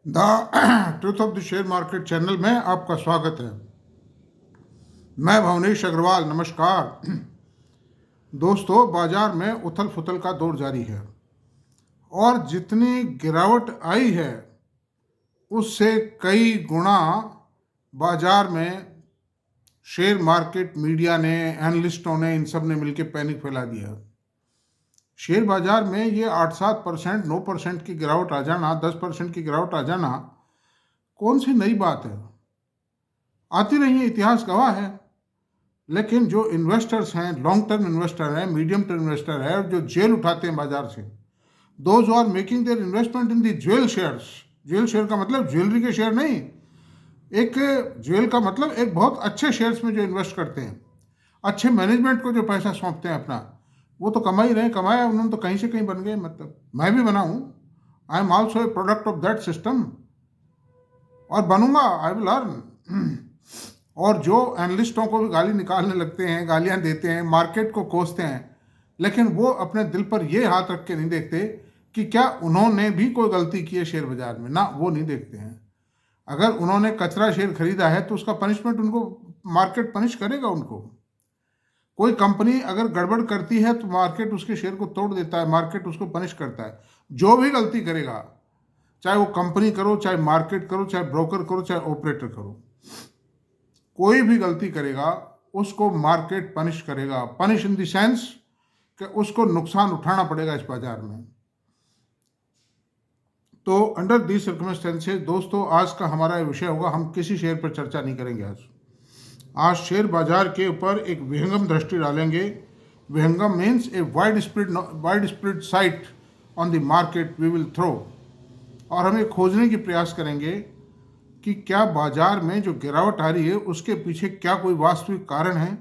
The truth of the share market channel में आपका स्वागत है। मैं भवनेश अग्रवाल। नमस्कार दोस्तों, बाजार में उथल फुथल का दौर जारी है और जितनी गिरावट आई है उससे कई गुना बाजार में शेयर मार्केट मीडिया ने, एनालिस्टों ने, इन सब ने मिलकर पैनिक फैला दिया। शेयर बाजार में ये 8-7%, 9% की गिरावट आ जाना, 10% की गिरावट आ जाना कौन सी नई बात है? आती रही है, इतिहास गवाह है। लेकिन जो इन्वेस्टर्स हैं, लॉन्ग टर्म इन्वेस्टर हैं, मीडियम टर्म इन्वेस्टर है, और जो जेल उठाते हैं बाजार से, those are making their investment in the jewel shares. Jewel share का मतलब ज्वेलरी के शेयर नहीं, एक ज्वेल का मतलब एक बहुत अच्छे शेयर्स में जो इन्वेस्ट करते हैं, अच्छे मैनेजमेंट को जो पैसा सौंपते हैं अपना, वो तो कमा ही रहे। कमाया उन्होंने तो कहीं से कहीं बन गए। मतलब मैं भी बना हूँ, I am also a product of that system, और बनूंगा, आई विल अर्न। और जो एनालिस्टों को भी गाली निकालने लगते हैं, गालियां देते हैं, मार्केट को कोसते हैं, लेकिन वो अपने दिल पर ये हाथ रख के नहीं देखते कि क्या उन्होंने भी कोई गलती की है शेयर बाजार में। ना, वो नहीं देखते हैं। अगर उन्होंने कचरा शेयर खरीदा है तो उसका पनिशमेंट उनको मार्केट पनिश करेगा। उनको कोई कंपनी अगर गड़बड़ करती है तो मार्केट उसके शेयर को तोड़ देता है, मार्केट उसको पनिश करता है। जो भी गलती करेगा, चाहे वो कंपनी करो, चाहे मार्केट करो, चाहे ब्रोकर करो, चाहे ऑपरेटर करो, कोई भी गलती करेगा उसको मार्केट पनिश करेगा। पनिश इन द सेंस कि उसको नुकसान उठाना पड़ेगा इस बाजार में। तो अंडर दी सर्कमस्टेंसेस दोस्तों, आज का हमारा विषय होगा, हम किसी शेयर पर चर्चा नहीं करेंगे। आज शेयर बाजार के ऊपर एक विहंगम दृष्टि डालेंगे। विहंगम means a wide spread sight on the market we will throw, और हम ये खोजने की प्रयास करेंगे कि क्या बाजार में जो गिरावट आ रही है उसके पीछे क्या कोई वास्तविक कारण है,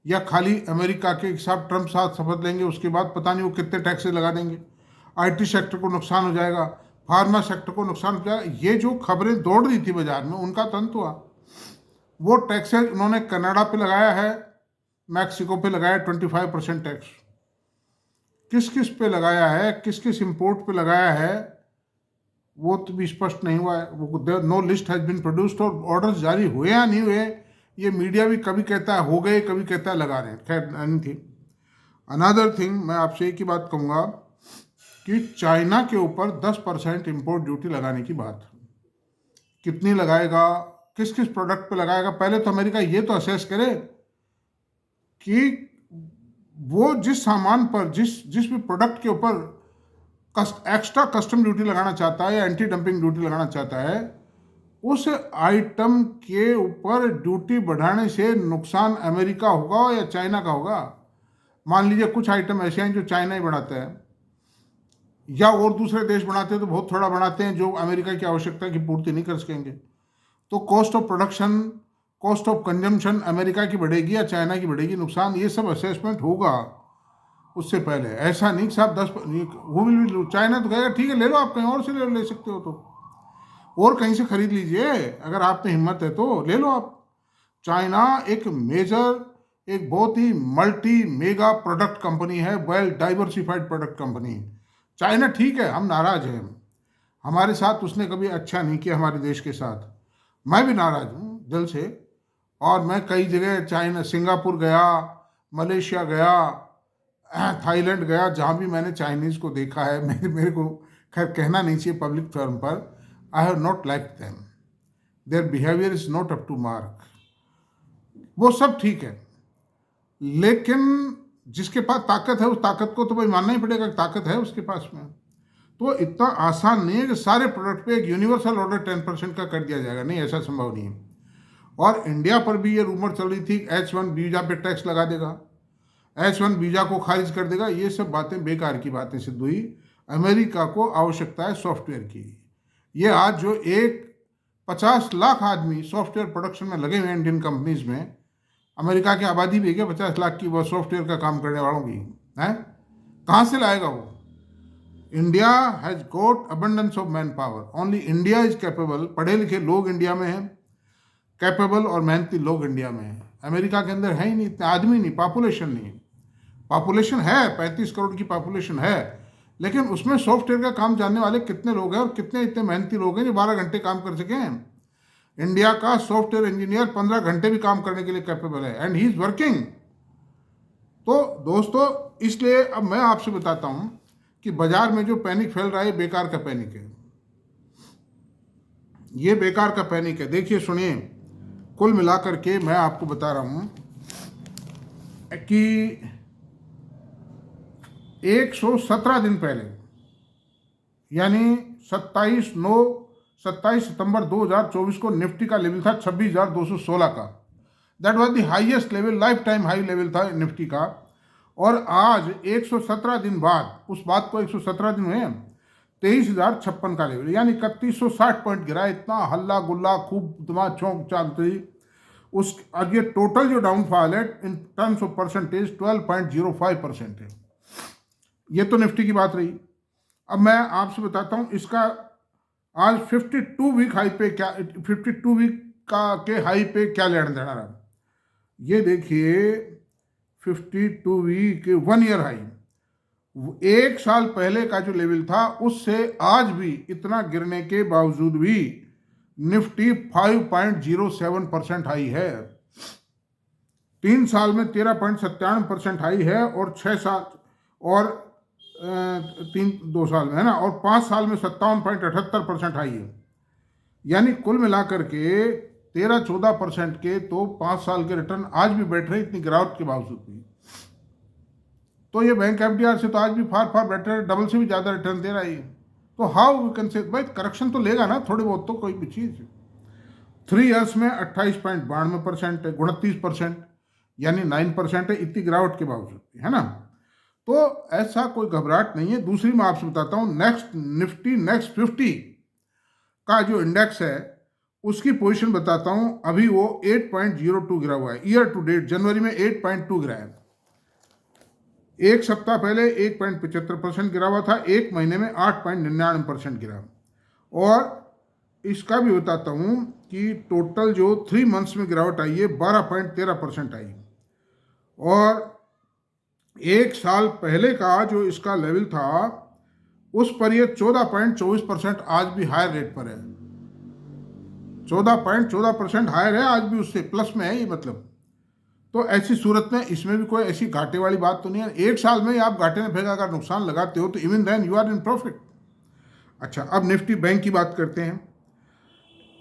या खाली अमेरिका के साथ ट्रंप साथ शपथ लेंगे, उसके बाद पता नहीं वो कितने टैक्सेस लगा देंगे, आईटी सेक्टर को नुकसान हो जाएगा, फार्मा सेक्टर को नुकसान हो जाएगा। ये जो खबरें दौड़ रही थी बाजार में, उनका तंत हुआ। वो टैक्सेस उन्होंने कनाडा पे लगाया है, मैक्सिको पे लगाया 25% टैक्स। किस किस पे लगाया है, किस किस इम्पोर्ट पे लगाया है, वो तो भी स्पष्ट नहीं हुआ है। वो no list has been produced, और ऑर्डर्स जारी हुए या नहीं हुए ये मीडिया भी कभी कहता है हो गए, कभी कहता है लगा रहे हैं। खैर, एनीथिंग अनदर थिंग, मैं आपसे एक ही बात कहूँगा कि चाइना के ऊपर 10% इम्पोर्ट ड्यूटी लगाने की बात, कितनी लगाएगा, किस किस प्रोडक्ट पे लगाएगा। पहले तो अमेरिका ये तो असेस करे कि वो जिस सामान पर, जिस भी प्रोडक्ट के ऊपर एक्स्ट्रा कस्टम ड्यूटी लगाना चाहता है या एंटी डंपिंग ड्यूटी लगाना चाहता है, उस आइटम के ऊपर ड्यूटी बढ़ाने से नुकसान अमेरिका होगा या चाइना का होगा। मान लीजिए कुछ आइटम ऐसे हैं जो चाइना ही बनाता है, या और दूसरे देश बनाते हैं तो बहुत थोड़ा बनाते हैं, जो अमेरिका की आवश्यकता की पूर्ति नहीं कर सकेंगे। तो cost of production, cost of consumption America की बढ़ेगी या चाइना की बढ़ेगी, नुकसान, ये सब असेसमेंट होगा उससे पहले। ऐसा नहीं कि साहब 10 वो भी, चाइना तो कहेगा ठीक है ले लो, आप कहीं और से ले सकते हो तो, और कहीं से खरीद लीजिए, अगर आप में हिम्मत है तो ले लो आप। चाइना एक मेजर, एक बहुत ही मल्टी मेगा प्रोडक्ट कंपनी है, वेल डाइवर्सिफाइड प्रोडक्ट कंपनी है चाइना। ठीक है, हम नाराज हैं, हमारे साथ उसने कभी अच्छा नहीं किया, हमारे देश के साथ। मैं भी नाराज हूँ दिल से, और मैं कई जगह चाइना, सिंगापुर गया, मलेशिया गया, थाईलैंड गया, जहाँ भी मैंने चाइनीज़ को देखा है, मेरे को खैर कहना नहीं चाहिए पब्लिक फोरम पर, I have not like them, their behaviour is not up to mark. वो सब ठीक है, लेकिन जिसके पास ताकत है उस ताकत को तो भाई मानना ही पड़ेगा, ताकत है उसके पास में। तो इतना आसान नहीं है कि सारे प्रोडक्ट पे एक यूनिवर्सल ऑर्डर 10% का कर दिया जाएगा, नहीं, ऐसा संभव नहीं है। और इंडिया पर भी ये रूमर चल रही थी H1 वीजा पे टैक्स लगा देगा, H1 वीजा को खारिज कर देगा। ये सब बातें बेकार की बातें सिद्ध हुई। अमेरिका को आवश्यकता है सॉफ्टवेयर की। ये आज जो 50 लाख आदमी सॉफ्टवेयर प्रोडक्शन में लगे हुए हैं इंडियन कंपनीज में, अमेरिका की आबादी भी है 50 लाख की, वो सॉफ्टवेयर का काम करने वालों की है, कहाँ से लाएगा वो? India has got abundance of man power, only India is capable. पढ़े लिखे लोग इंडिया में हैं, कैपेबल और मेहनती लोग इंडिया में हैं। अमेरिका के अंदर है ही नहीं, इतने आदमी नहीं, पॉपुलेशन नहीं। पॉपुलेशन है 35 करोड़ की पॉपुलेशन है, लेकिन उसमें सॉफ्टवेयर का काम जानने वाले कितने लोग हैं और कितने इतने मेहनती लोग हैं जो 12 घंटे काम कर सके हैं। इंडिया का सॉफ्टवेयर इंजीनियर 15 घंटे भी काम करने के लिए कैपेबल है, एंड ही इज वर्किंग। तो दोस्तों, इसलिए अब मैं आपसे बताता हूं कि बाजार में जो पैनिक फैल रहा है बेकार का पैनिक है, ये बेकार का पैनिक है। देखिए, सुनिए, कुल मिलाकर के मैं आपको बता रहा हूं कि 117 दिन पहले, यानी 27 सितंबर 2024 को निफ्टी का लेवल था 26,216 का। That was the highest level, life time high level था निफ्टी का। और आज 117 दिन बाद, उस बात को 117 दिन हुए, 23,056 का लेवल, यानी 3160 पॉइंट गिरा। इतना हल्ला गुल्ला, खूब दिमाग चौंक चलती उस। अब ये टोटल जो डाउनफॉल है इन टर्म्स ऑफ परसेंटेज 12.05% है। ये तो निफ्टी की बात रही। अब मैं आपसे बताता हूँ इसका आज 52 वीक हाई पे क्या, 52 वीक का के हाई पे क्या लेना देना रहा। ये देखिए, 52 वीक 1 ईयर हाई, एक साल पहले का जो लेवल था उससे आज भी इतना गिरने के बावजूद भी निफ्टी 5.07% हाई है। 3 साल में 13.97% हाई है, और 6 साल और 2 साल में है ना, और 5 साल में 57.78% हाई है। यानी कुल मिलाकर के 13-14% के तो 5 साल के रिटर्न आज भी बैठ रहे इतनी गिरावट के बावजूद भी। तो ये बैंक एफडीआर से तो आज भी फार बेटर, डबल से भी ज़्यादा रिटर्न दे रहा है। तो हाउ वी कैन से, भाई करेक्शन तो लेगा ना थोड़ी बहुत, तो कोई भी चीज़। 3 ईयर्स में 28.92% है, 29%, यानी 9% है इतनी गिरावट के बावजूद, है ना। तो ऐसा कोई घबराहट नहीं है। दूसरी मैं आपसे बताता हूँ, निफ्टी नेक्स्ट 50 का जो इंडेक्स है उसकी पोजीशन बताता हूँ। अभी वो 8.02 गिरा हुआ है। ईयर टू डेट जनवरी में 8.2 गिरा है। एक सप्ताह पहले 1.75% गिरा हुआ था, एक महीने में 8.99% गिरा। और इसका भी बताता हूँ कि टोटल जो 3 मंथ्स में गिरावट आई है 12.13% आई। और एक साल पहले का जो इसका लेवल था उस पर ये 14.24% आज भी हायर रेट पर है। 14.14% हायर है आज भी, उससे प्लस में है ये मतलब। तो ऐसी सूरत में इसमें भी कोई ऐसी घाटे वाली बात तो नहीं है। एक साल में आप घाटे में फेंका अगर नुकसान लगाते हो तो even then you are in profit. अच्छा, अब निफ्टी बैंक की बात करते हैं।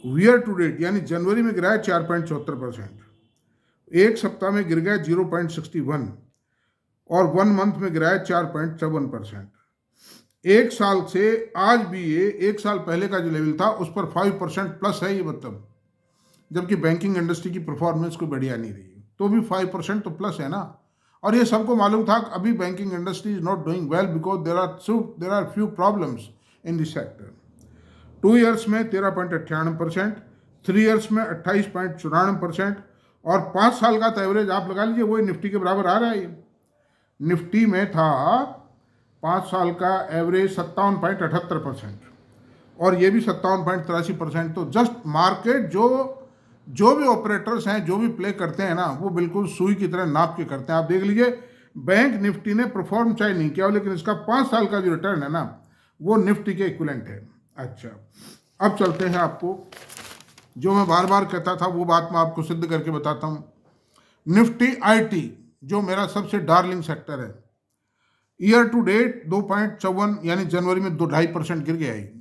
ईयर टू डेट यानी जनवरी में गिरा है 4.74%, एक सप्ताह में गिर गया 0.61, और 1 मंथ में गिरा है 4.7%। एक साल से आज भी ये एक साल पहले का जो लेवल था उस पर 5% प्लस है ये मतलब, जबकि बैंकिंग इंडस्ट्री की परफॉर्मेंस कोई बढ़िया नहीं रही, तो भी 5% तो प्लस है ना। और ये सबको मालूम था कि अभी banking industry is not doing well because there are few problems in this sector. 2 years में 13.98%, 3 ईयर्स में 28.94%, और 5 साल का तो एवरेज आप लगा लीजिए वही निफ्टी के बराबर आ रहा है। निफ्टी में था 5 साल का एवरेज 57.78%, और ये भी 57.83%। तो जस्ट मार्केट जो भी ऑपरेटर्स हैं, जो भी प्ले करते हैं ना, वो बिल्कुल सुई की तरह नाप के करते हैं। आप देख लीजिए, बैंक निफ्टी ने परफॉर्म चाहे नहीं किया, लेकिन इसका 5 साल का जो रिटर्न है ना वो निफ्टी के इक्विवेलेंट है। अच्छा, अब चलते हैं, आपको जो मैं बार बार कहता था वो बात मैं आपको सिद्ध करके बताता हूँ। निफ्टी आईटी जो मेरा सबसे डार्लिंग सेक्टर है, ईयर टू डेट 2.54 यानी जनवरी में 2-2.5% गिर गया है।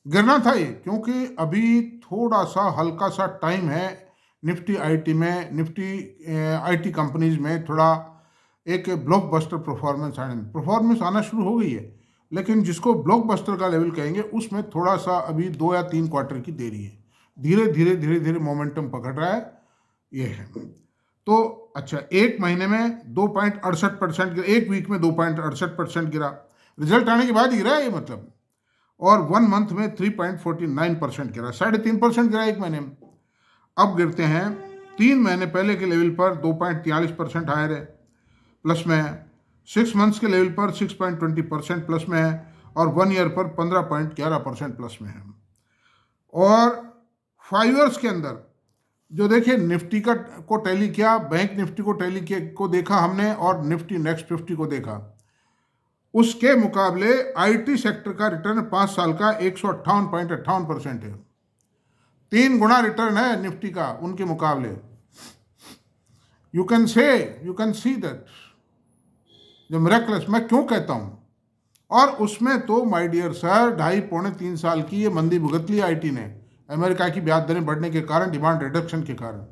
गिरना था ये, क्योंकि अभी थोड़ा सा हल्का सा टाइम है निफ्टी आईटी में, निफ्टी आईटी कंपनीज में थोड़ा एक ब्लॉकबस्टर परफॉर्मेंस आना शुरू हो गई है। लेकिन जिसको ब्लॉकबस्टर का लेवल कहेंगे उसमेमें थोड़ा सा अभी 2 या 3 क्वार्टर की देरी है। धीरे धीरे मोमेंटम पकड़ रहा है, ये है। तो अच्छा, एक महीने में 2.68% गिरा, एक वीक में 2.68% गिरा, रिजल्ट आने के बाद ही गिरा है ये मतलब। और 1 मंथ में 3.49% गिरा, 3.5% गिरा एक महीने में। अब गिरते हैं 3 महीने पहले के लेवल पर 2.43% हायर है, प्लस में है। 6 मंथ्स के लेवल पर 6.20% प्लस में है, और 1 ईयर पर 15.11% प्लस में है। और 5 ईयर्स के अंदर जो देखिए निफ्टी को टैली किया, बैंक निफ्टी को टैली किया को देखा हमने, और निफ्टी नेक्स्ट 50 को देखा। उसके मुकाबले आईटी सेक्टर का रिटर्न 5 साल का 158.58% है। 3 गुना रिटर्न है निफ्टी का उनके मुकाबले। यू कैन सी दैट जो मिरेकलस मैं क्यों कहता हूं। और उसमें तो माय डियर सर 2.5 पौने 3 साल की ये मंदी भुगत ली आईटी ने, अमेरिका की ब्याज दरें बढ़ने के कारण, डिमांड रिडक्शन के कारण।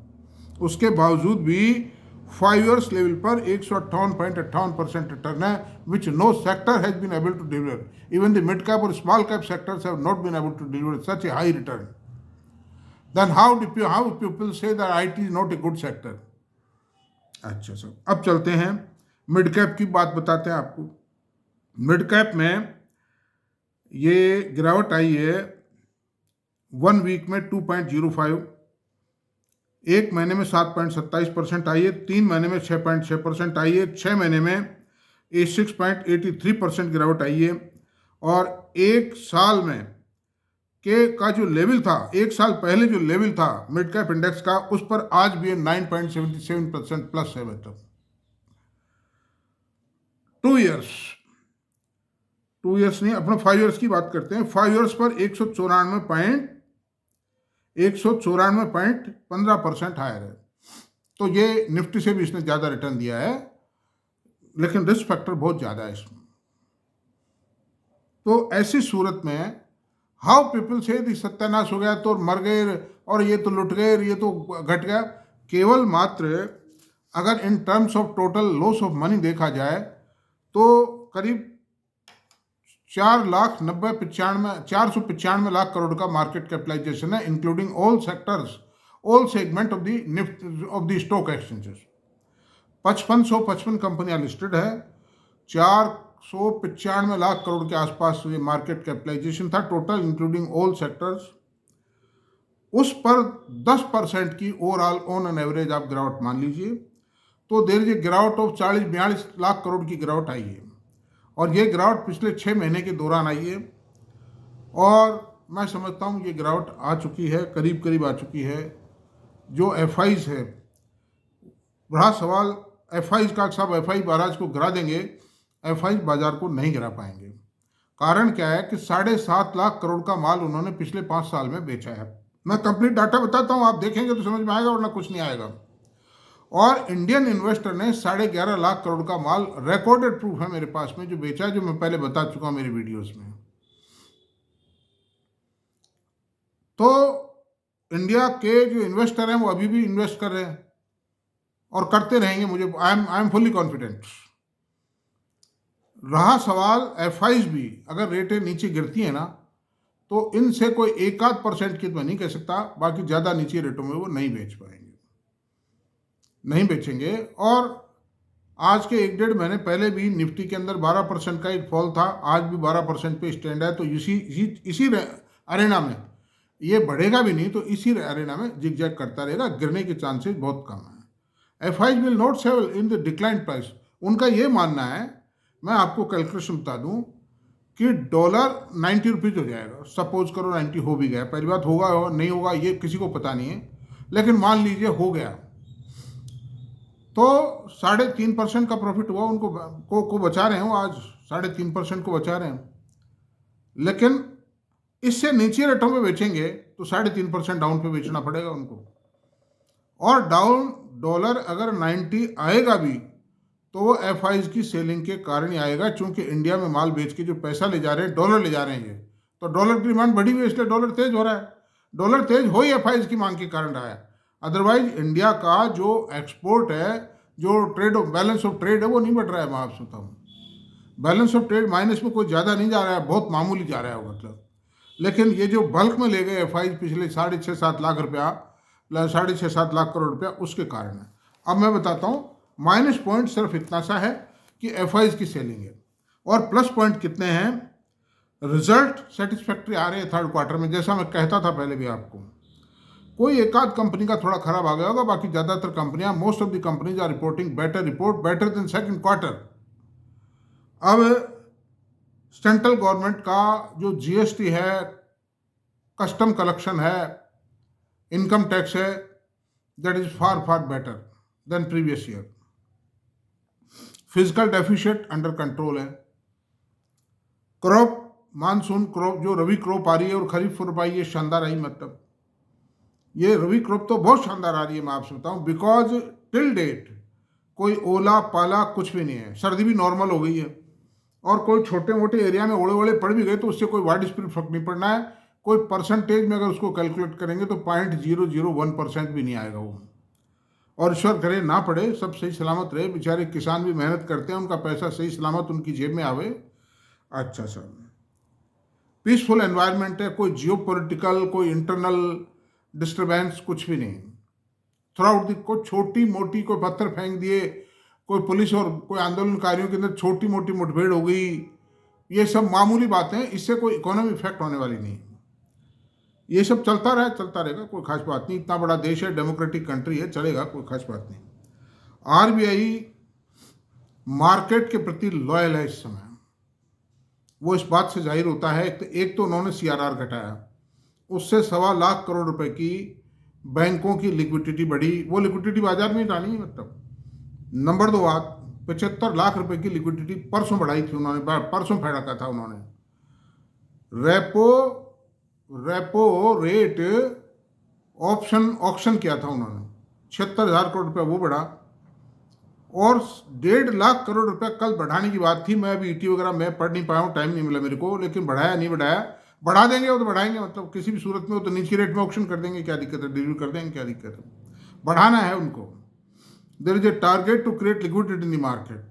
उसके बावजूद भी 5 ईयर्स लेवल पर 158.58% रिटर्न है, which no sector has been able to deliver. Even the mid cap और small cap sectors have not been able to deliver such a high return. Then how people say that IT is not a good sector. अच्छा sir, अब चलते हैं mid cap की बात बताते हैं आपको। मिड कैप में ये गिरावट आई है 1 वीक में 2.05, 1 महीने में 7.27% आई है, 3 महीने में 6.6% आई है, 6 महीने में 6.83% गिरावट आई है। और 1 साल में का जो लेवल था, 1 साल पहले जो लेवल था मिड कैप इंडेक्स का, उस पर आज भी 9.77% प्लस है। मतलब 2 ईयर्स नहीं, अपना 5 ईयर्स की बात करते हैं। 5 ईयर्स पर 194.15% हायर है। तो ये निफ्टी से भी इसने ज़्यादा रिटर्न दिया है, लेकिन रिस्क फैक्टर बहुत ज़्यादा है इसमें। तो ऐसी सूरत में हाउ पीपल से सत्यानाश हो गया तो मर गए, और ये तो लुट गए, ये तो घट गया। केवल मात्र अगर in terms of total loss of money देखा जाए तो करीब 495 लाख करोड़ का मार्केट कैपिटलाइजेशन है, including all sectors, all segment of the stock exchanges. 5555 कंपनियां लिस्टेड है, 495 लाख करोड़ के आसपास ये मार्केट कैपिटलाइजेशन था टोटल, इंक्लूडिंग ऑल सेक्टर्स। उस पर 10% की ओवरऑल ऑन एन एवरेज आप गिरावट मान लीजिए, तो देर इज गिरावट ऑफ 40-42 लाख करोड़ की गिरावट आई है। और ये गिरावट पिछले 6 महीने के दौरान आई है, और मैं समझता हूँ ये गिरावट आ चुकी है, करीब करीब आ चुकी है। जो एफआईज है, बड़ा सवाल एफआईज का, सब एफआई महाराज को गिरा देंगे, एफआईज बाजार को नहीं गिरा पाएंगे। कारण क्या है कि 7.5 लाख करोड़ का माल उन्होंने पिछले 5 साल में बेचा है। मैं कंप्लीट डाटा बताता हूँ, आप देखेंगे तो समझ में आएगा, वरना कुछ नहीं आएगा। और इंडियन इन्वेस्टर ने 11.5 लाख करोड़ का माल, रिकॉर्डेड प्रूफ है मेरे पास में, जो बेचा है, जो मैं पहले बता चुका हूं मेरी वीडियोस में। तो इंडिया के जो इन्वेस्टर हैं वो अभी भी इन्वेस्ट कर रहे हैं और करते रहेंगे, मुझे आई एम फुल्ली कॉन्फिडेंट। रहा सवाल एफआईज भी, अगर रेटें नीचे गिरती हैं ना, तो इनसे कोई 1-8% की तो मैं नहीं कह सकता, बाकी ज़्यादा नीचे रेटों में वो नहीं बेच पाएंगे, नहीं बेचेंगे। और आज के 1-1.5 महीने पहले भी निफ्टी के अंदर 12% का एक फॉल था, आज भी 12% पे स्टैंड है। तो इसी अरेना में ये बढ़ेगा भी नहीं, तो इसी अरेना में जिग-जैग करता रहेगा, गिरने के चांसेस बहुत कम है। FIIs will not sell in the decline price. उनका ये मानना है, मैं आपको कैलकुलेशन बता दूं, कि डॉलर 90 रुपीज़ हो जाएगा। सपोज करो 90 हो भी गया, पहली बात होगा नहीं होगा ये किसी को पता नहीं है, लेकिन मान लीजिए हो गया, तो 3.5% का प्रॉफिट हुआ। उनको को बचा रहे हो, आज 3.5% को बचा रहे हैं, लेकिन इससे नीचे रेटों में बेचेंगे तो 3.5% डाउन पे बेचना पड़ेगा उनको। और डाउन डॉलर अगर 90 आएगा भी तो वो एफआईज की सेलिंग के कारण ही आएगा, क्योंकि इंडिया में माल बेच के जो पैसा ले जा रहे हैं, डॉलर ले जा रहे हैं, ये तो डॉलर की डिमांड बढ़ी हुई है, इसलिए डॉलर तेज हो रहा है। डॉलर तेज हो ही एफआईज की मांग के कारण रहा है। अदरवाइज इंडिया का जो एक्सपोर्ट है, जो ट्रेड बैलेंस ऑफ ट्रेड है, वो नहीं बढ़ रहा है। मैं आपसे बताऊँ, बैलेंस ऑफ ट्रेड माइनस में कोई ज़्यादा नहीं जा रहा है, बहुत मामूली जा रहा है मतलब। लेकिन ये जो बल्क में ले गए एफआईज पिछले 6.5-7 लाख रुपया, 6.5-7 लाख करोड़ रुपया, उसके कारण है। अब मैं बताता हूँ, माइनस पॉइंट सिर्फ इतना सा है कि एफआईज की सेलिंग है, और प्लस पॉइंट कितने हैं, रिजल्ट सेटिस्फैक्ट्री आ रहे हैं थर्ड क्वार्टर में। जैसा मैं कहता था पहले भी आपको, कोई एक आध कंपनी का थोड़ा खराब आ गया होगा, बाकी ज़्यादातर कंपनियां, most of the companies are reporting better than second quarter. अब सेंट्रल गवर्नमेंट का जो जीएसटी है, कस्टम कलेक्शन है, इनकम टैक्स है, that is far far better than previous year. Fiscal deficit under control है, क्रॉप, मानसून क्रॉप जो rabi crop आ रही है और खरीफ क्रॉप आई है, शानदार आई। मतलब ये रवि क्रॉप तो बहुत शानदार आ रही है, मैं आपसे बताऊं, बिकॉज टिल डेट कोई ओला पाला कुछ भी नहीं है, सर्दी भी नॉर्मल हो गई है, और कोई छोटे मोटे एरिया में ओले ओले पड़ भी गए तो उससे कोई वाइड स्प्रेड फर्क नहीं पड़ना है। कोई परसेंटेज में अगर उसको कैलकुलेट करेंगे तो 0.001% भी नहीं आएगा वो। और ईश्वर करे ना पड़े, सब सही सलामत रहे, बेचारे किसान भी मेहनत करते हैं, उनका पैसा सही सलामत उनकी जेब में आवे। अच्छा सर, पीसफुल एनवायरनमेंट है, कोई जियो पॉलिटिकल, कोई इंटरनल डिस्टर्बेंस कुछ भी नहीं। थ्रू आउट दी कोई छोटी मोटी कोई पत्थर फेंक दिए, कोई पुलिस और कोई आंदोलनकारियों के अंदर छोटी मोटी मुठभेड़ हो गई, ये सब मामूली बातें, इससे कोई इकोनॉमी इफेक्ट होने वाली नहीं। ये सब चलता रहा, चलता रहेगा, कोई खास बात नहीं, इतना बड़ा देश है, डेमोक्रेटिक कंट्री है, चलेगा, कोई खास बात नहीं। आरबीआई मार्केट के प्रति लॉयल है इस समय, वो इस बात से जाहिर होता है, एक तो उन्होंने सीआरआर घटाया, उससे 1.25 करोड़ रुपए की बैंकों की लिक्विडिटी बढ़ी, वो लिक्विडिटी बाजार में डाली है। मतलब नंबर 2 बात, 75 लाख रुपए की लिक्विडिटी परसों बढ़ाई थी उन्होंने, परसों फेंका था उन्होंने। Repo repo rate option auction किया था उन्होंने, 76,000 करोड़ रुपया वो बढ़ा, और 1.5 लाख करोड़ रुपया कल बढ़ाने की बात थी। मैं अभी ईटी वगैरह मैं पढ़ नहीं पाया हूँ, टाइम नहीं मिला मेरे को, लेकिन बढ़ाया नहीं बढ़ाया, बढ़ा देंगे वो तो बढ़ाएंगे, मतलब किसी भी सूरत में वो तो नीचे रेट में ऑप्शन कर देंगे, क्या दिक्कत है, डिलीवर कर देंगे, क्या दिक्कत है, बढ़ाना है उनको। There is a target to create liquidity in the market,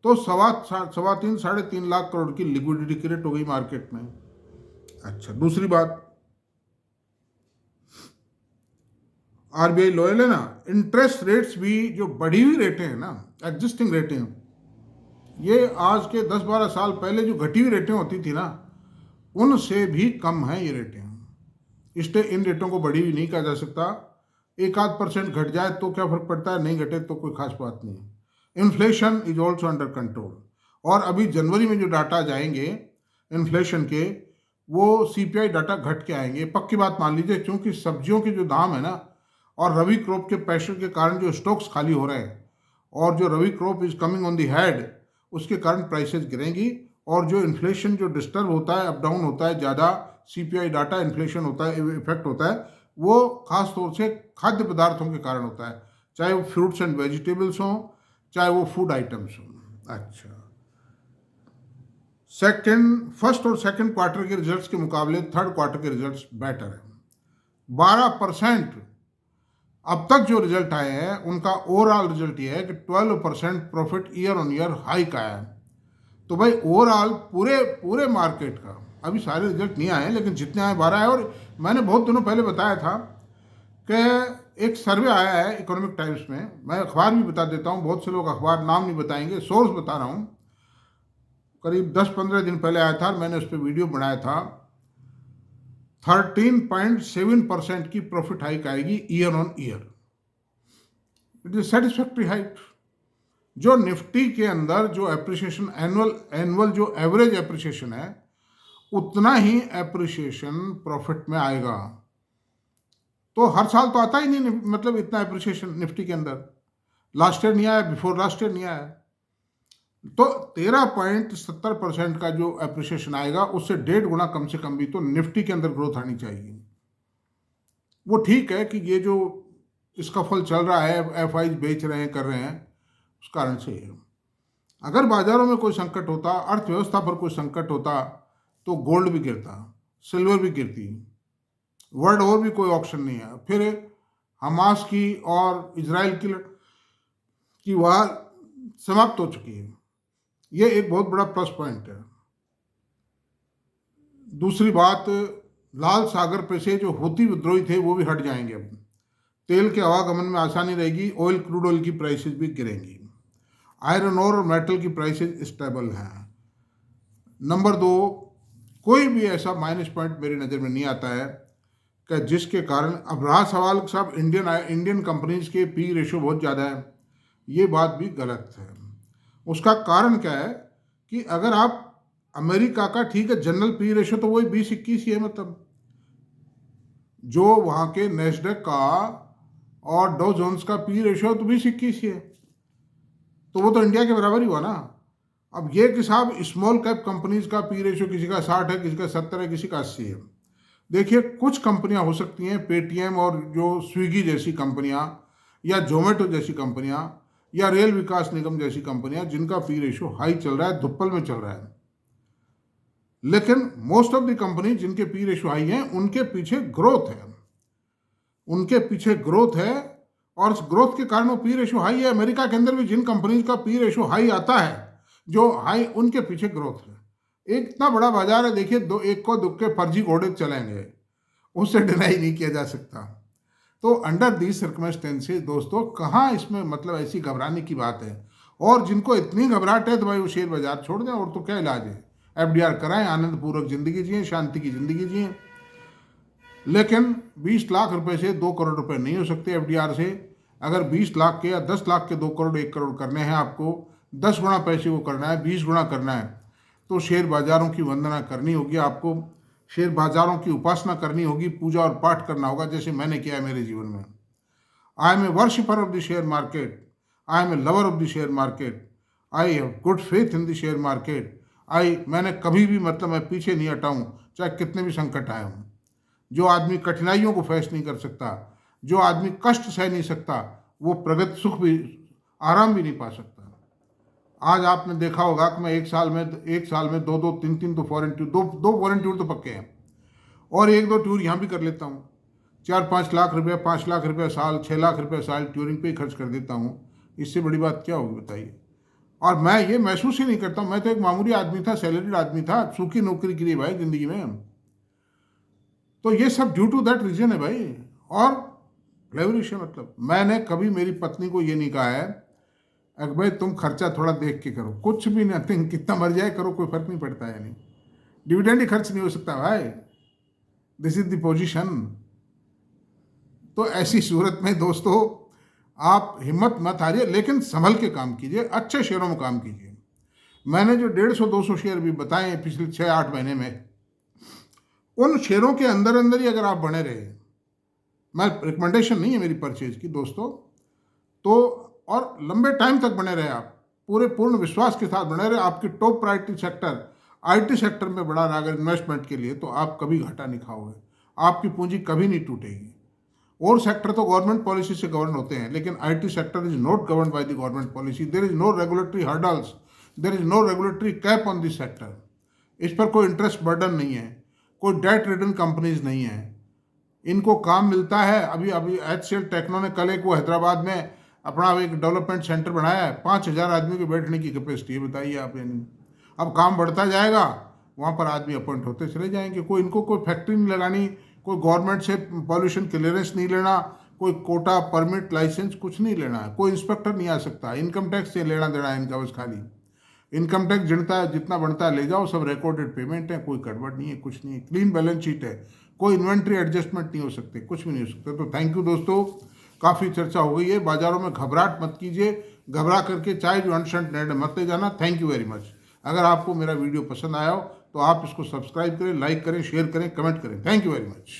तो 3.5 लाख करोड़ की लिक्विडिटी क्रिएट हो गई मार्केट में। अच्छा, दूसरी बात, आरबीआई लॉयल है ना, इंटरेस्ट रेट्स भी जो बढ़ी हुई रेटें हैं ना, एग्जिस्टिंग रेटें, ये आज के 10-12 साल पहले जो घटी हुई रेटें होती थी ना, उनसे भी कम है ये रेटें। इसलिए इन रेटों को बढ़ी हुई नहीं कहा जा सकता। 1-8% घट जाए तो क्या फर्क पड़ता है, नहीं घटे तो कोई खास बात नहीं है। Inflation is also under control, और अभी जनवरी में जो डाटा जाएंगे इन्फ्लेशन के, वो सीपीआई डाटा घट के आएंगे, पक्की बात मान लीजिए, क्योंकि सब्जियों के जो दाम है ना, और रवि क्रॉप के प्रेशर के कारण जो स्टॉक्स खाली हो रहे हैं, और जो rabi crop is coming on the head, उसके कारण प्राइसेस गिरेंगी, और जो इन्फ्लेशन जो डिस्टर्ब होता है, अप डाउन होता है, ज़्यादा सीपीआई डाटा इन्फ्लेशन होता है, इफेक्ट होता है, वो खास तौर से खाद्य पदार्थों के कारण होता है, चाहे वो फ्रूट्स एंड वेजिटेबल्स हों, चाहे वो फूड आइटम्स हों। अच्छा, फर्स्ट और सेकंड क्वार्टर के रिजल्ट्स के मुकाबले थर्ड क्वार्टर के रिजल्ट्स बेटर हैं। 12% अब तक जो रिजल्ट आए हैं उनका ओवरऑल रिजल्ट ये है कि 12% profit year on year hike आया है। तो भाई ओवरऑल पूरे पूरे मार्केट का, अभी सारे रिजल्ट नहीं आए लेकिन जितने आए 12 है। और मैंने बहुत दिनों पहले बताया था कि एक सर्वे आया है इकोनॉमिक टाइम्स में, मैं अखबार भी बता देता हूँ, बहुत से लोग अखबार नाम नहीं बताएंगे, सोर्स बता रहा हूँ, करीब 10-15 दिन पहले आया था, मैंने उस पर वीडियो बनाया था। 13.7% की प्रॉफिट हाइक आएगी year on year, it is satisfactory hike. जो निफ्टी के अंदर जो एप्रिसिएशन एनुअल जो एवरेज एप्रिसिएशन है, उतना ही एप्रिसिएशन प्रॉफिट में आएगा। तो हर साल तो आता ही नहीं, मतलब इतना एप्रिसिएशन निफ्टी के अंदर, लास्ट ईयर नहीं आया, बिफोर लास्ट ईयर नहीं आया। तो 13.70% का जो एप्रिसिएशन आएगा, उससे 1.5 गुना कम से कम भी तो निफ्टी के अंदर ग्रोथ आनी चाहिए। वो ठीक है कि ये जो इसका फल चल रहा है, एफआईज बेच रहे हैं, कर रहे हैं, उस कारण से है। अगर बाजारों में कोई संकट होता, अर्थव्यवस्था पर कोई संकट होता, तो गोल्ड भी गिरता, सिल्वर भी गिरती, वर्ल्ड और भी कोई ऑप्शन नहीं है। फिर हमास की और इजराइल की वार समाप्त हो चुकी है, ये एक बहुत बड़ा प्लस पॉइंट है। दूसरी बात, लाल सागर पे से जो हूती विद्रोही थे वो भी हट जाएंगे, अब तेल के आवागमन में आसानी रहेगी, ऑयल क्रूड ऑयल की प्राइसेस भी गिरेंगी, आयरन और मेटल की प्राइसेस स्टेबल हैं। नंबर 2, कोई भी ऐसा माइनस पॉइंट मेरी नज़र में नहीं आता है कि जिसके कारण, अब रहा सवाल साहब इंडियन कंपनीज के पी रेशो बहुत ज़्यादा है, ये बात भी गलत है। उसका कारण क्या है कि अगर आप अमेरिका का, ठीक है, जनरल पी रेशो तो वही 20-21 ही है, मतलब जो वहाँ के नेस्डेक का और डॉ जोन्स का पी रेशो तो 20-21 ही है, तो वो तो इंडिया के बराबर ही हुआ ना। अब ये कि साहब स्मॉल कैप कंपनीज का पी रेशियो किसी का 60 है, किसी का 70 है, किसी का 80 है। देखिए कुछ कंपनियां हो सकती हैं, पेटीएम और जो स्विगी जैसी कंपनियां या जोमेटो जैसी कंपनियां या रेल विकास निगम जैसी कंपनियां, जिनका पी रेशियो हाई चल रहा है, दुप्पल में चल रहा है। लेकिन मोस्ट ऑफ द कंपनी जिनके पी रेशियो हाई हैं, उनके पीछे ग्रोथ है, उनके पीछे ग्रोथ है, और इस ग्रोथ के कारण वो पी रेशियो हाई है। अमेरिका के अंदर भी जिन कंपनीज का पी रेशियो हाई आता है, जो हाई, उनके पीछे ग्रोथ है। एक इतना बड़ा बाजार है, देखिए दो एक को दुख के फर्जी घोड़े चलेंगे, उससे डिनाई नहीं किया जा सकता। तो अंडर दीज सर्कमस्टेंसेस दोस्तों, कहाँ इसमें मतलब ऐसी घबराने की बात है। और जिनको इतनी घबराहट है तो भाई वो शेयर बाजार छोड़ दें, और तो क्या इलाज है, एफडीआर कराएं, आनंद पूर्वक जिंदगी जिए, शांति की जिंदगी जिए। लेकिन 20 लाख रुपए से 2 करोड़ रुपए नहीं हो सकते एफडीआर से। अगर 20 लाख के या 10 लाख के 2 करोड़ 1 करोड़ करने हैं आपको, 10 गुना पैसे को करना है, 20 गुना करना है, तो शेयर बाजारों की वंदना करनी होगी आपको, शेयर बाजारों की उपासना करनी होगी, पूजा और पाठ करना होगा, जैसे मैंने किया है मेरे जीवन में। I am a worshipper of the share market, I am a lover of the share market, I have good faith in the share market. मैंने कभी भी मतलब मैं पीछे नहीं हटा हूँ, चाहे कितने भी संकट आए हों। जो आदमी कठिनाइयों को फेस नहीं कर सकता, जो आदमी कष्ट सह नहीं सकता, वो प्रगति सुख भी, आराम भी नहीं पा सकता। आज आपने देखा होगा कि मैं एक साल में दो 3 तो फॉरेन टूर, दो फॉरेन टूर तो पक्के हैं, और 1-2 टूर यहाँ भी कर लेता हूँ। 4-5 लाख रुपया, 5 लाख रुपया साल, 6 लाख रुपया साल टूरिंग पे ही खर्च कर देता हूँ। इससे बड़ी बात क्या होगी बताइए। और मैं ये महसूस ही नहीं करता, मैं तो एक मामूली आदमी था, सैलरीड आदमी था, सूखी नौकरी के लिए भाई जिंदगी में। तो ये सब ड्यू टू दैट रीजन है भाई। और रेवोल्यूशन मतलब मैंने कभी मेरी पत्नी को ये नहीं कहा है अगर भाई तुम खर्चा थोड़ा देख के करो, कुछ भी नथिंग, कितना मर जाए करो, कोई फर्क नहीं पड़ता है। नहीं, डिविडेंड ही खर्च नहीं हो सकता भाई, दिस इज द पोजीशन। तो ऐसी सूरत में दोस्तों आप हिम्मत मत हारिए, लेकिन संभल के काम कीजिए, अच्छे शेयरों में काम कीजिए। मैंने जो 150-200 शेयर भी बताए हैं पिछले 6-8 महीने में, उन शेयरों के अंदर अंदर ही अगर आप बने रहे, मैं रिकमेंडेशन नहीं है मेरी परचेज की दोस्तों, तो और लंबे टाइम तक बने रहे, आप पूर्ण विश्वास के साथ बने रहे, आपकी top priority sector IT sector में बढ़ा रहा अगर इन्वेस्टमेंट के लिए, तो आप कभी घाटा नहीं खाओगे, आपकी पूंजी कभी नहीं टूटेगी। और सेक्टर तो गवर्नमेंट पॉलिसी से गवर्न होते हैं, लेकिन IT sector is not govern by the government policy. There is no regulatory hurdles, there is no regulatory cap on this sector. इस पर कोई इंटरेस्ट बर्डन नहीं है, कोई डेट रिटर्न कंपनीज नहीं है, इनको काम मिलता है। अभी HCL टेक्नो ने कल एक वो हैदराबाद में अपना एक डेवलपमेंट सेंटर बनाया है, 5000 आदमी के बैठने की कैपेसिटी है, बताइए आप। यानी अब काम बढ़ता जाएगा, वहाँ पर आदमी अपॉइंट होते चले जाएंगे। इनको कोई फैक्ट्री नहीं लगानी, कोई गवर्नमेंट से पॉल्यूशन क्लियरेंस नहीं लेना, कोई कोटा परमिट लाइसेंस कुछ नहीं लेना है, कोई इंस्पेक्टर नहीं आ सकता, इनकम टैक्स से लेना देना है इनका बस खाली। इनकम टैक्स जितना बनता है ले जाओ, सब रिकॉर्डेड पेमेंट है, कोई गड़बड़ नहीं है, कुछ नहीं है, क्लीन बैलेंस शीट है, कोई इन्वेंट्री एडजस्टमेंट नहीं हो सकते, कुछ भी नहीं हो सकता। तो थैंक यू दोस्तों, काफ़ी चर्चा हो गई है। बाजारों में घबराहट मत कीजिए, घबरा करके चाहे जो अनशंट निर्णय मत ले जाना। Thank you very much. अगर आपको मेरा वीडियो पसंद आया हो तो आप इसको सब्सक्राइब करें, लाइक करें, शेयर करें, कमेंट करें। Thank you very much.